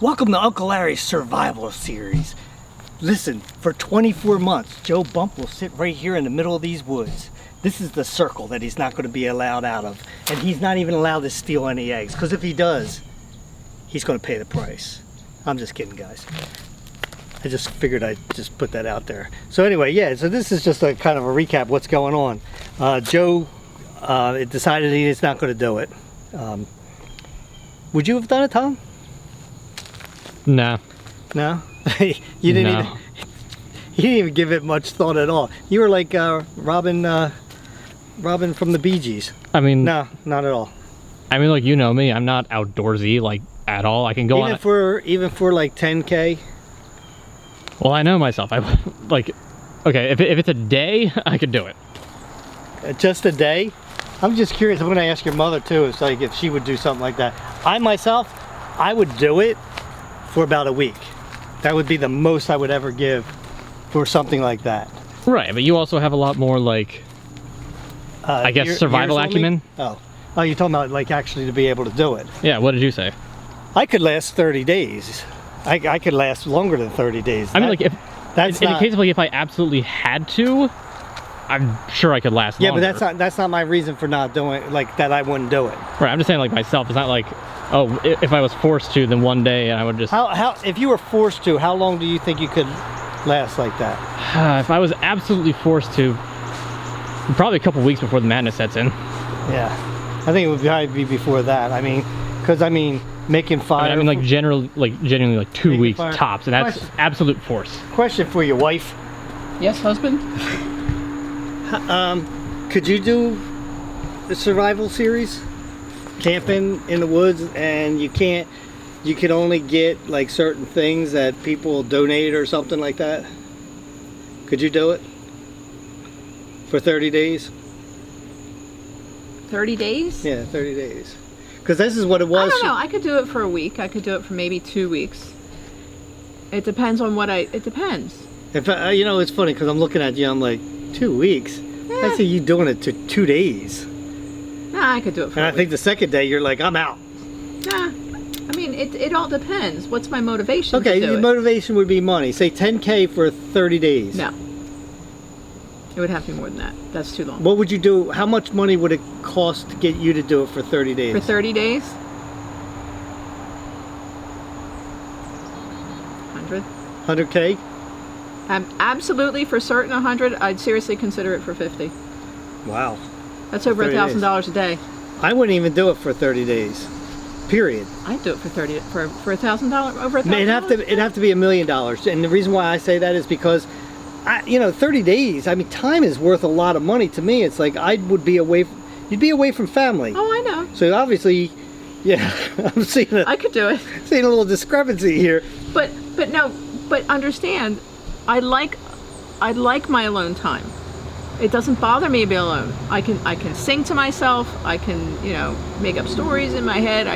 Welcome to Uncle Larry's Survival Series. Listen, for 24 months, Joe Bump will sit right here in the middle of these woods. This is the circle that he's not going to be allowed out of. And he's not even allowed to steal any eggs, because if he does, he's going to pay the price. I'm just kidding, guys. I just figured I'd just put that out there. So anyway, yeah, so this is just a kind of a recap of what's going on. Joe decided he's not going to do it. Would you have done it, Tom? No. No? You didn't even, you didn't even give it much thought at all. You were like Robin from the Bee Gees. I mean, no, not at all. I mean, like, you know me, I'm not outdoorsy like at all. I can go even for like 10K. Well, I know myself. I like, okay, if it's a day, I could do it. Just a day? I'm just curious. I'm going to ask your mother too. It's like if she would do something like that. I would do it for about a week. That would be the most I would ever give for something like that. Right, but you also have a lot more like, I guess, survival acumen. Oh, you're talking about like actually to be able to do it. Yeah, what did you say? I could last 30 days. I could last longer than 30 days. I mean, like, if that's in the case of like if I absolutely had to, I'm sure I could last longer. Yeah, but that's not my reason for not doing it, like that I wouldn't do it. Right, I'm just saying like myself. It's not like, oh, if I was forced to, then one day I would just... How if you were forced to, how long do you think you could last like that? If I was absolutely forced to, probably a couple weeks before the madness sets in. Yeah, I think it would probably be before that. I mean, because I mean, making fire... I mean, like, genuinely like 2 weeks tops, and that's absolute force. Question for your wife. Yes, husband? Could you do the survival series? Camping in the woods, and you could only get like certain things that people donate or something like that. Could you do it for 30 days? 30 days? Yeah, 30 days. Because this is what it was. I don't know. I could do it for a week. I could do it for maybe 2 weeks. It depends on what it depends. If you know, it's funny because I'm looking at you. I'm like, 2 weeks. I see you doing it to 2 days. Nah, I could do it for and a I think the second day you're like, I'm out. Nah, I mean, it all depends. What's my motivation okay, to do your motivation would be money. Say 10K for 30 days. No. It would have to be more than that. That's too long. What would you do? How much money would it cost to get you to do it for 30 days? For 30 days? 100. 100K? Absolutely for certain 100. I'd seriously consider it for 50. Wow. That's over $1,000 a day. I wouldn't even do it for 30 days. Period. I'd do it for $1,000 over $1,000. It'd have to be $1 million. And the reason why I say that is because 30 days, I mean, time is worth a lot of money to me. It's like you'd be away from family. Oh, I know. So obviously, yeah, I'm seeing I could do it. Seeing a little discrepancy here. But understand, I like my alone time. It doesn't bother me to be alone. I can sing to myself. I can, make up stories in my head.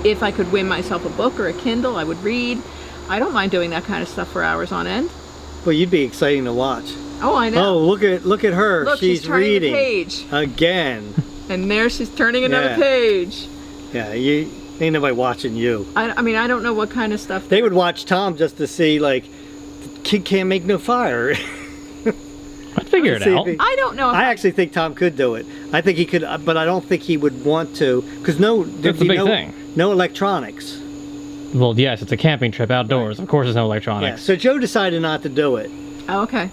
If I could win myself a book or a Kindle, I would read. I don't mind doing that kind of stuff for hours on end. Well, you'd be exciting to watch. Oh, I know. Oh, look at her. Look, she's turning reading a page again. And there she's turning another page. Yeah, ain't nobody watching you. I mean, I don't know what kind of stuff. They would watch Tom just to see, like, the kid can't make no fire. I'd figure it out. I don't know. I actually think Tom could do it. I think he could, but I don't think he would want to, because there'd be no electronics. Well, yes, it's a camping trip outdoors. Right. Of course, there's no electronics. Yeah. So Joe decided not to do it. Oh, okay.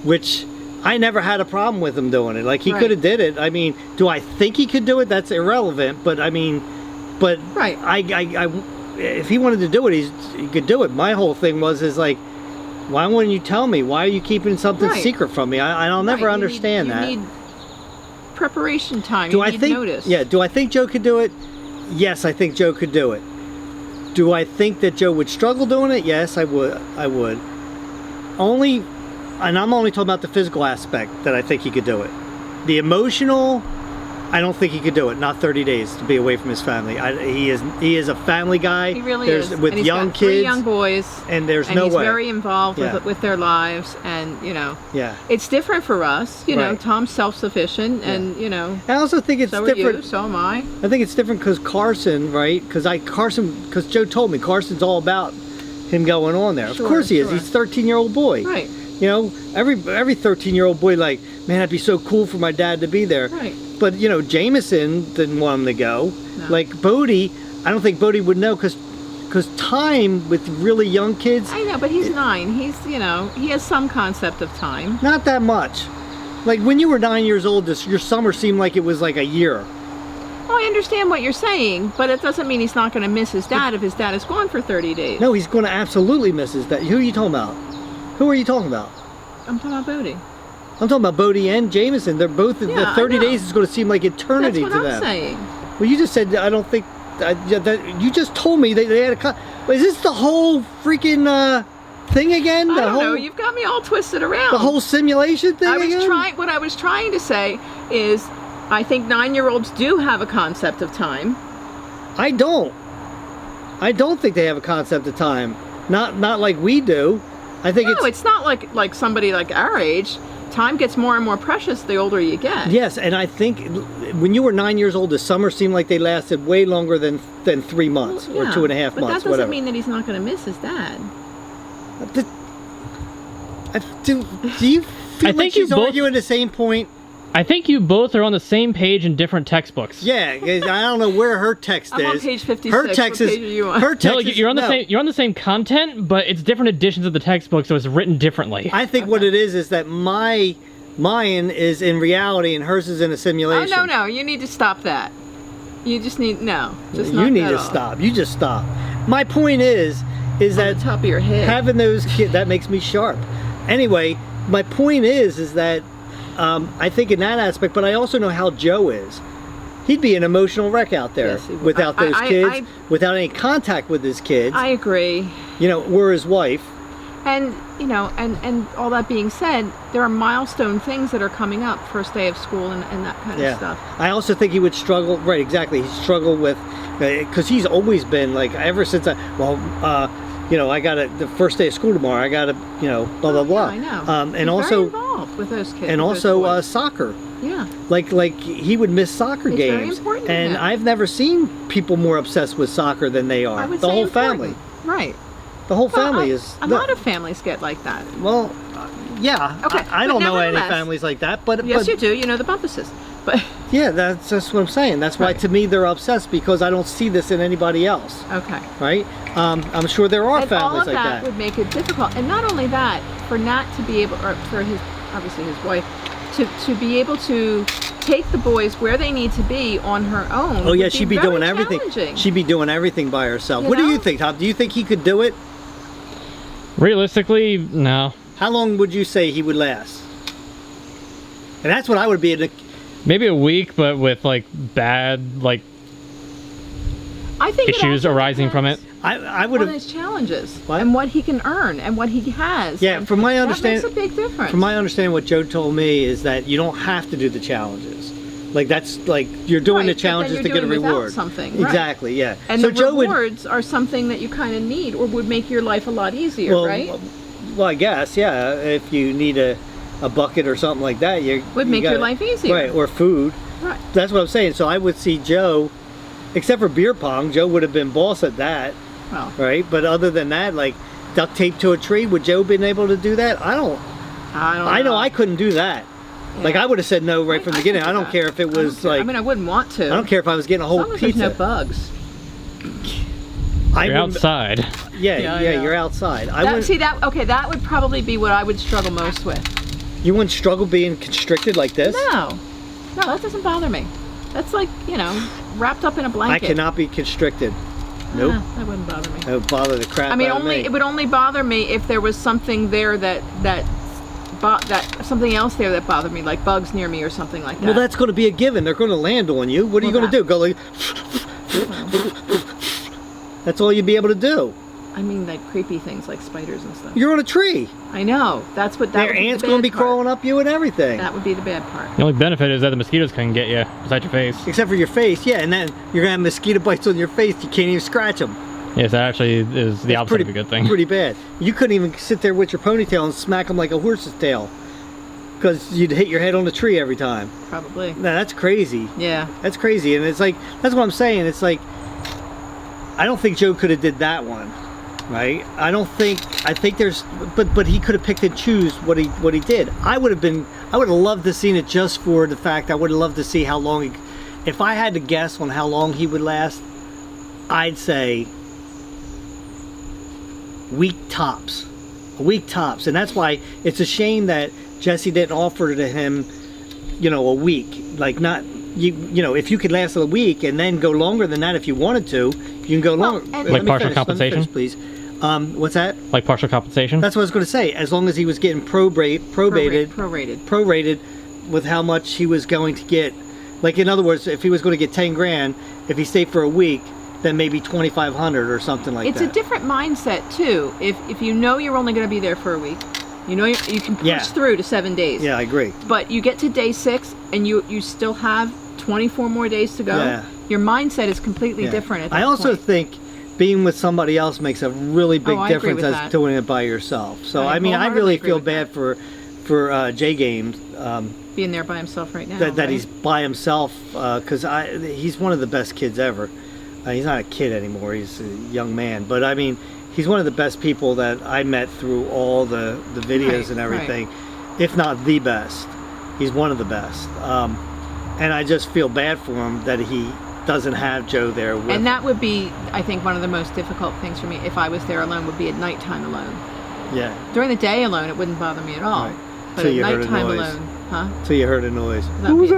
Which I never had a problem with him doing it. Like, he could have did it. I mean, do I think he could do it? That's irrelevant. But I mean, right. I if he wanted to do it, he could do it. My whole thing is like, why wouldn't you tell me? Why are you keeping something secret from me? I'll never understand that. You need preparation time. You need notice. Yeah. Do I think Joe could do it? Yes, I think Joe could do it. Do I think that Joe would struggle doing it? Yes, I would. And I'm only talking about the physical aspect that I think he could do it. The emotional, I don't think he could do it. Not 30 days to be away from his family. He is a family guy. He really is. and With he's young got kids. 3 young boys. And there's and no he's way. very involved Yeah. with their lives, and Yeah. it's different for us. You know, Right. Tom's self-sufficient, and I also think it's so different. are you, so am I. I think it's different because Carson, right? Because Joe told me Carson's all about him going on there. Sure, of course he is. sure. He's a 13-year-old boy. Right. You know, every 13-year-old boy, like, man, that'd be so cool for my dad to be there. Right. But Jameson didn't want him to go. No. Like Bodie, I don't think Bodie would know because time with really young kids, I know, but he's 9. He's he has some concept of time. not that much. Like when you were 9 years old, your summer seemed like it was like a year. Oh, I understand what you're saying, but it doesn't mean he's not going to miss his dad if his dad is gone for 30 days. No, he's going to absolutely miss his dad. Who are you talking about? Who are you talking about? I'm talking about Bodie. I'm talking about Bodie and Jameson. They're both, Yeah, the I 30 know. days is going to seem like eternity That's to what I'm them. saying. Well, you just said, I don't think, you just told me they had is this the whole freaking thing again? I The don't whole, know. You've got me all twisted around. the whole simulation thing again? What I was trying to say is, I think 9-year-olds do have a concept of time. I don't think they have a concept of time. Not like we do. I think No, it's not like somebody like our age. Time gets more and more precious the older you get. Yes, and I think when you were 9 years old, the summer seemed like they lasted way longer than 3 months Well, or yeah, 2.5 but months, that doesn't whatever. mean that he's not going to miss his dad. Do you feel I like think you she's both- arguing the same point? I think you both are on the same page in different textbooks. Yeah, 'cause I don't know where her text I'm on is. page 56. Her What text page is. are you on? Her text No, is, you're on the no. same. You're on the same content, but it's different editions of the textbook, so it's written differently. I think what it is that mine is in reality and hers is in a Oh, simulation. no, you need to stop that. You just need, just You knock need that to off. stop. You just stop. My point is On that the top of your head. having those kids, that makes me sharp. Anyway, my point is that I think in that aspect, but I also know how Joe is. He'd be an emotional wreck out there Yes, he would. without those kids, I- without any contact with his kids. I agree. Or his wife. And, and all that being said, there are milestone things that are coming up, first day of school and that kind of stuff. I also think he would struggle. Right, exactly. He'd struggle with, because he's always been like, ever since I got the first day of school tomorrow. I got to, blah blah blah. Yeah, I know. And He's also, very involved with those kids. and with also those boys. soccer. Yeah. Like he would miss soccer It's very games, important to and him. I've never seen people more obsessed with soccer than they are. I would The say whole important. family. Right. The whole Well, family is. A lot of families get like that. Well, yeah. Okay, I but don't know any nevertheless- families like that, but Yes, but you do. You know the Bumpuses. But, yeah, that's what I'm saying. That's why Right. to me they're obsessed because I don't see this in anybody else. okay. Right? I'm sure there are And all families of like that that. would make it difficult. And not only that, for Nat to be able, or for obviously his wife, to be able to take the boys where they need to be on her own. Oh yeah, would she'd be very doing everything. challenging. She'd be doing everything by herself. You What do you know? think, Tom? Do you think he could do it? Realistically, no. How long would you say he would last? And that's what I would be in. Maybe a week, but with like bad I think it issues also arising from it. depends I would on have. his challenges What? and what he can earn and what he has. Yeah, And from my that understanding. makes a big difference. From my understanding, what Joe told me is that you don't have to do the challenges. Like that's like you're doing Right, the but then challenges you're to get a doing without reward. something, right. Exactly. Yeah. and so the Joe would. rewards are something that you kind of need or would make your life a lot easier, Well, right? well, I guess yeah. If you need a bucket or something like that, Would make your life easier. Right, or food. Right. That's what I'm saying. So I would see Joe, except for beer pong, Joe would have been boss at that, Well, right? But other than that, like duct tape to a tree, would Joe been able to do that? I don't I know I couldn't do that. Like Yeah. I would have said no right from the I beginning. could I do don't that. care if it I don't was care. like I mean, I wouldn't want to. I don't care if I was getting a As whole long as pizza. there's no bugs. I You're wouldn't- outside. Yeah, Yeah, yeah, yeah. you're outside. That would probably be what I would struggle most with. You wouldn't struggle being constricted like this? No, that doesn't bother me. That's like, wrapped up in a I blanket. cannot be constricted. Nope. That wouldn't bother me. That would bother the crap I mean, out of me. it would only bother me if there was something there that something else there that bothered me, like bugs near me or something like that. Well, that's going to be a given. They're going to land on you. What are you Well, going to do? Go like... That's all you'd be able to do. I mean, like creepy things like spiders and stuff. You're on a tree. I know. That's what that Their would be ants the going to bad be part. crawling up you and everything. That would be the bad part. The only benefit is that the mosquitoes can get you beside your face. Except for your face, yeah. And then you're going to have mosquito bites on your face. You can't even scratch them. Yes, that actually is the opposite of a good thing. Pretty bad. You couldn't even sit there with your ponytail and smack them like a horse's tail. Because you'd hit your head on the tree every time. Probably. Now, that's crazy. Yeah. That's crazy. And it's like, that's what I'm saying. It's like, I don't think Joe could have did that one. Right? I think there's, but he could have picked and choose what he did. I would have loved to seen it just for the fact I would have loved to see how long if I had to guess on how long he would last, I'd say a week tops. And that's why it's a shame that Jesse didn't offer to him, a week. Like not, if you could last a week and then go longer than that if you wanted to, you can go longer. Like partial compensation? Let me finish, please. What's that? Like partial compensation? That's what I was going to say. As long as he was getting prorated with how much he was going to get. Like in other words, if he was going to get 10 grand, if he stayed for a week, then maybe 2,500 or something like that. It's a different mindset too. If you know you're only going to be there for a week, you can push through to 7 days. Yeah, I agree. But you get to day 6 and you still have 24 more days to go. Yeah. Your mindset is completely different at that I also point. think being with somebody else makes a really big I agree difference with as that. doing it by yourself. So I mean, I wholeheartedly really agree feel with bad for J Games being there by himself right now. that right? he's by himself because he's one of the best kids ever. He's not a kid anymore; he's a young man. But I mean, he's one of the best people that I met through all the videos and everything, if not the best. He's one of the best, and I just feel bad for him that he doesn't have Joe there with And that would be, I think, one of the most difficult things for me if I was there alone would be at nighttime alone. Yeah. During the day alone, it wouldn't bother me at all. Right. But Till at you heard a nighttime noise. alone, huh? Till you heard a noise. That'd be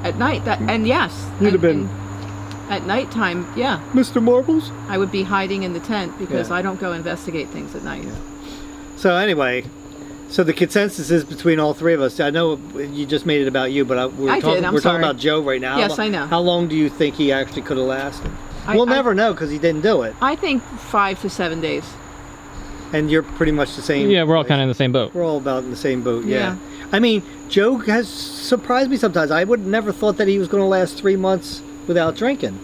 at night. And yes. You'd have and- been- and at nighttime, yeah. Mr. Marbles? I would be hiding in the tent because Yeah. I don't go investigate things at night. So anyway, so the consensus is between all three of us. I know you just made it about you, but we're I talking. did, I'm we're sorry. talking about Joe right now. Yes, I know. How long do you think he actually could have lasted? I- We'll never know because he didn't do it, I think 5 to 7 days. and you're pretty much the same. Yeah, we're all kind of in the same boat. We're all about in the same boat. Yeah. Yeah. I mean, Joe has surprised me sometimes. I would never thought that he was going to last 3 months without drinking.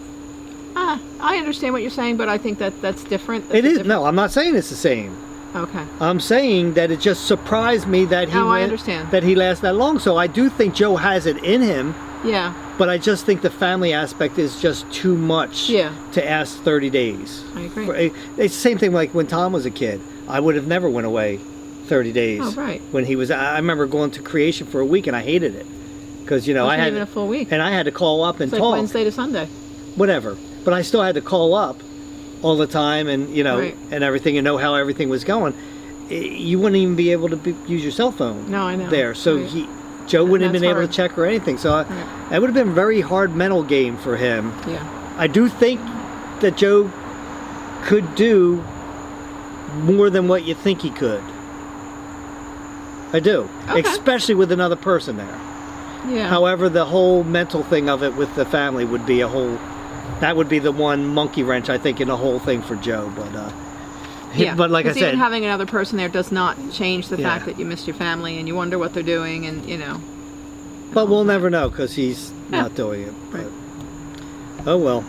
I understand what you're saying, but I think that's different. It is. No, I'm not saying it's the same. Okay. I'm saying that it just surprised me that he I understand. that he lasted that long. So I do think Joe has it in him, Yeah. but I just think the family aspect is just too much to ask 30 days. I agree. It's the same thing like when Tom was a kid. I would have never went away 30 days. Oh, right. When he was, I remember going to creation for a week and I hated it because I Wasn't had even a full week. and I had to call up and It's like talk Wednesday to Sunday. whatever. But I still had to call up all the time and Right. and everything and know how everything was going. You wouldn't even be able to use your cell phone. No, I know. There, so Right. Joe wouldn't have That's been able hard. to check or anything. So that would have been a very hard mental game for him. Yeah. I do think that Joe could do more than what you think he could. I do, Okay. especially with another person there. Yeah. However, the whole mental thing of it with the family would be that would be the one monkey wrench I think in the whole thing for Joe. But Yeah. but like I 'Cause said, even having another person there does not change the Yeah. fact that you missed your family and you wonder what they're doing and but we'll never know because he's not doing it. But, Right. oh well.